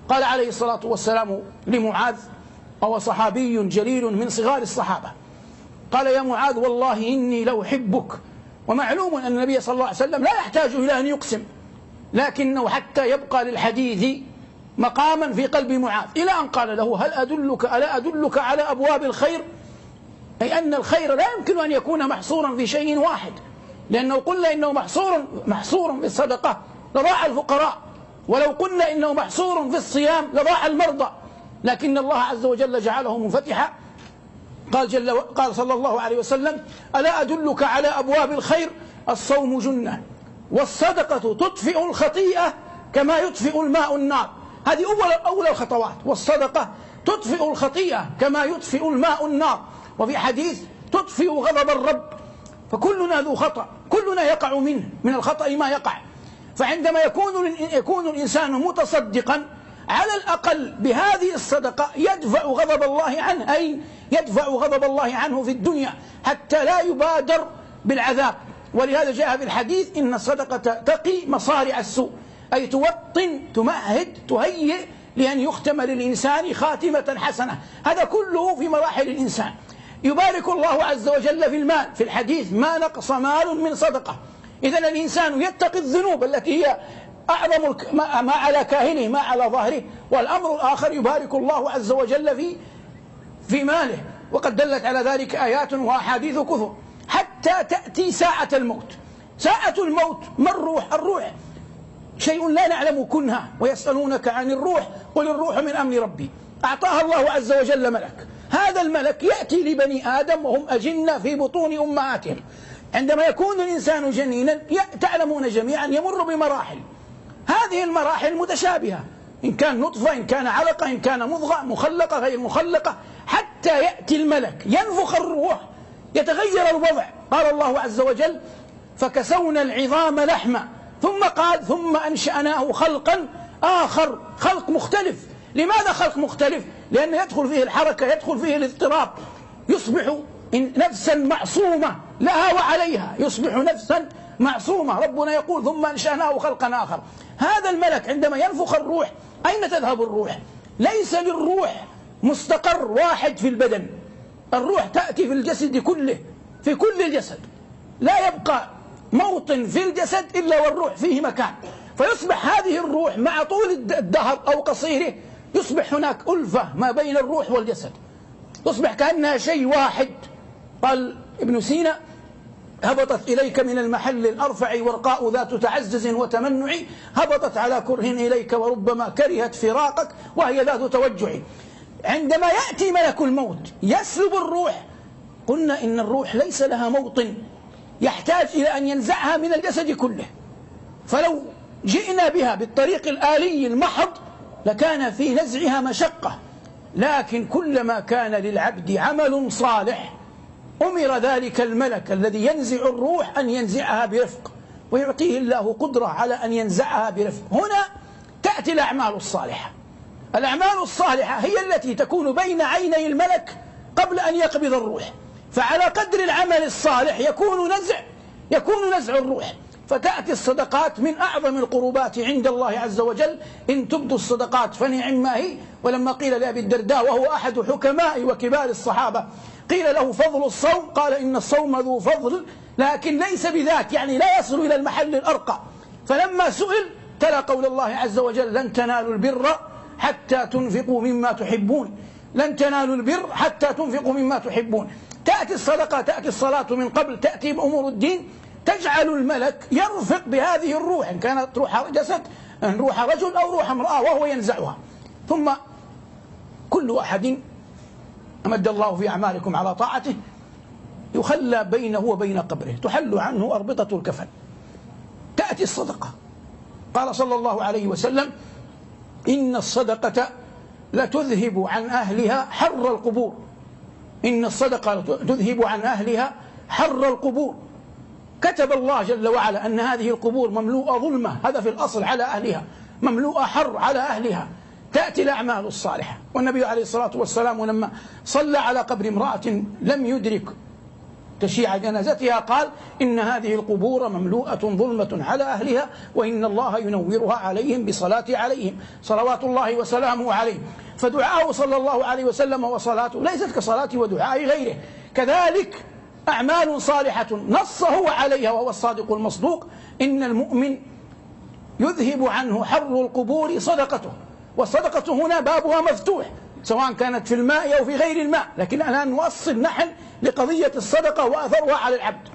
قال عليه الصلاة والسلام لمعاذ، وهو صحابي جليل من صغار الصحابة، قال: يا معاذ والله إني لأحبك. ومعلوم أن النبي صلى الله عليه وسلم لا يحتاج إلى أن يقسم، لكنه حتى يبقى للحديث مقاما في قلب معاذ، إلى أن قال له: ألا أدلك على أبواب الخير؟ أي أن الخير لا يمكن أن يكون محصورا في شيء واحد، لأنه قلنا إنه محصور في الصدقة لضاع الفقراء، ولو قلنا إنه محصور في الصيام لضاع المرضى، لكن الله عز وجل جعله منفتحا. قال صلى الله عليه وسلم: ألا أدلك على أبواب الخير؟ الصوم جنة، والصدقة تطفئ الخطيئة كما يطفئ الماء النار. هذه أول الخطوات، والصدقة تطفئ الخطيئة كما يطفئ الماء النار. وفي حديث: تطفئ غضب الرب. فكلنا ذو خطأ، كلنا يقع من الخطأ ما يقع. فعندما يكون الإنسان متصدقا على الأقل بهذه الصدقة يدفع غضب الله عنه، أي يدفع غضب الله عنه في الدنيا حتى لا يبادر بالعذاب. ولهذا جاء في الحديث: إن الصدقة تقي مصارع السوء، أي توطن، تمهد، تهيئ لأن يختم للإنسان خاتمة حسنة. هذا كله في مراحل الإنسان. يبارك الله عز وجل في المال، في الحديث: ما نقص مال من صدقة. إذن الإنسان يتقي الذنوب التي هي أعظم ما على كاهله ما على ظهره. والأمر الآخر: يبارك الله عز وجل في ماله. وقد دلت على ذلك آيات وأحاديث كثر، حتى تأتي ساعة الموت. ساعة الموت ما الروح شيء لا نعلم كنها، ويسألونك عن الروح قل الروح من أمر ربي. أعطاها الله عز وجل ملك، هذا الملك يأتي لبني آدم وهم أجنة في بطون أمهاتهم. عندما يكون الإنسان جنينا تعلمون جميعا يمر بمراحل، هذه المراحل متشابهة، إن كان نطفة، إن كان علقة، إن كان مضغة، مخلقة غير مخلقة، حتى يأتي الملك ينفخ الروح يتغير الوضع. قال الله عز وجل: فكسونا العظام لحما، ثم قال: ثم أنشأناه خلقا آخر، خلق مختلف. لماذا خلق مختلف؟ لأنه يدخل فيه الحركة، يدخل فيه الاضطراب، يصبح نفسا معصومة لها وعليها، يصبح نفسا معصومة. ربنا يقول: ثم أنشأناه خلقا آخر. هذا الملك عندما ينفخ الروح، أين تذهب الروح؟ ليس للروح مستقر واحد في البدن، الروح تأتي في الجسد كله، في كل الجسد، لا يبقى موطن في الجسد إلا والروح فيه مكان. فيصبح هذه الروح مع طول الدهر أو قصيره يصبح هناك ألفة ما بين الروح والجسد، تصبح كأنها شيء واحد. قال ابن سينا: هبطت إليك من المحل الأرفع ورقاء ذات تعزز وتمنع، هبطت على كره إليك وربما كرهت فراقك وهي ذات توجع. عندما يأتي ملك الموت يسلب الروح، قلنا إن الروح ليس لها موطن، يحتاج إلى أن ينزعها من الجسد كله. فلو جئنا بها بالطريق الآلي المحض لكان في نزعها مشقة، لكن كلما كان للعبد عمل صالح أمر ذلك الملك الذي ينزع الروح أن ينزعها برفق، ويعطيه الله قدرة على أن ينزعها برفق. هنا تأتي الأعمال الصالحة. الأعمال الصالحة هي التي تكون بين عيني الملك قبل أن يقبض الروح، فعلى قدر العمل الصالح يكون نزع الروح. فتأتي الصدقات من أعظم القربات عند الله عز وجل: إن تبدوا الصدقات فنعما هي. ولما قيل لأبي الدرداء وهو أحد حكماء وكبار الصحابة، قيل له: فضل الصوم؟ قال: إن الصوم ذو فضل لكن ليس بذاك، يعني لا يصل إلى المحل الأرقى. فلما سئل تلا قول الله عز وجل: لن تنالوا البر حتى تنفقوا مما تحبون، لن تنالوا البر حتى تنفقوا مما تحبون. تأتي الصدقة، تأتي الصلاة من قبل، تأتي بأمور الدين، تجعل الملك يرفق بهذه الروح، إن كانت روح جسد، إن روح رجل أو روح امرأة، وهو ينزعها. ثم كل أحد أمد الله في أعمالكم على طاعته يخلى بينه وبين قبره، تحل عنه أربطة الكفن. تأتي الصدقة، قال صلى الله عليه وسلم: إن الصدقة لتذهب عن أهلها حر القبور، إن الصدقة تذهب عن أهلها حر القبور. كتب الله جل وعلا أن هذه القبور مملوءة ظلمة، هذا في الأصل على أهلها، مملوءة حر على أهلها. تأتي الأعمال الصالحة. والنبي عليه الصلاة والسلام لما صلى على قبر امرأة لم يدرك تشييع جنازتها قال إن هذه القبور مملوءة ظلمة على أهلها وإن الله ينورها عليهم بصلاة عليهم صلوات الله وسلامه عليه. فدعاءه صلى الله عليه وسلم وصلاته ليست كصلاة ودعاء غيره. كذلك أعمال صالحة نص هو عليها وهو الصادق المصدوق: إن المؤمن يذهب عنه حر القبور صدقته. والصدقة هنا بابها مفتوح سواء كانت في الماء أو في غير الماء، لكن الآن نوصل نحن لقضية الصدقة وأثرها على العبد.